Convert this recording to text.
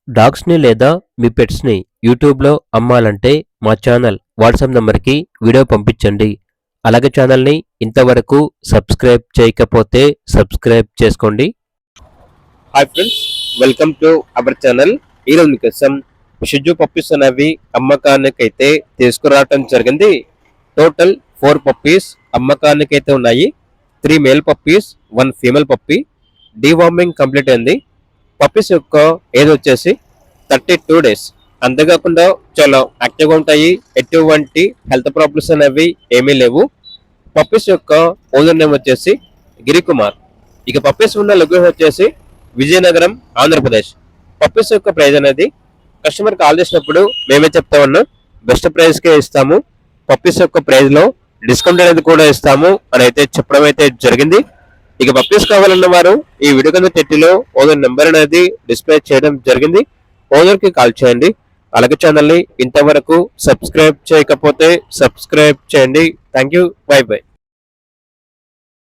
డాగ్స్‌ని లేదా మీ పెట్స్‌ని యూట్యూబ్‌లో అమ్మాలంటే మా ఛానల్ వాట్సాప్ నంబర్‌కి వీడియో పంపించండి. అలాగే ఛానల్‌ని ఇంతవరకు సబ్స్క్రైబ్ చేయకపోతే సబ్స్క్రైబ్ చేసుకోండి. Hi friends, welcome to our channel. ఈరోజు మీకోసం షిజు పప్పీస్ అనేవి అమ్మకానికైతే తీసుకురావటం జరిగింది. టోటల్ 4 పప్పీస్ అమ్మకానికైతే ఉన్నాయి. 3 male puppies, 1 female puppy. Deworming complete అయింది. పప్పీస్ యొక్క ఏజ్ వచ్చేసి 32 డేస్. అంతేకాకుండా చాలా యాక్టివ్గా ఉంటాయి. ఎటువంటి హెల్త్ ప్రాబ్లమ్స్ అనేవి ఏమీ లేవు. పప్పీస్ యొక్క ఓనర్ నేమ్ వచ్చేసి గిరికుమార్. ఇక పప్పీస్ ఉన్న లొకేషన్ వచ్చేసి విజయనగరం, ఆంధ్రప్రదేశ్. పప్పీస్ యొక్క ప్రైస్ అనేది కస్టమర్ కాల్ చేసినప్పుడు మేమే చెప్తా ఉన్నాం, బెస్ట్ ప్రైస్కే ఇస్తాము, పప్పీస్ యొక్క ప్రైస్ లో డిస్కౌంట్ అనేది కూడా ఇస్తాము అని అయితే చెప్పడం అయితే జరిగింది. ఇక పప్పీస్ కావాలన్న వారు ఈ వీడియో కింద టైటిల్లో ఓనర్ నెంబర్ అనేది డిస్ప్లే చేయడం జరిగింది. ఓనర్ కి కాల్ చేయండి. అలాగే ఛానల్ ని ఇంతవరకు సబ్స్క్రైబ్ చేయకపోతే సబ్స్క్రైబ్ చేయండి. Thank you, by by.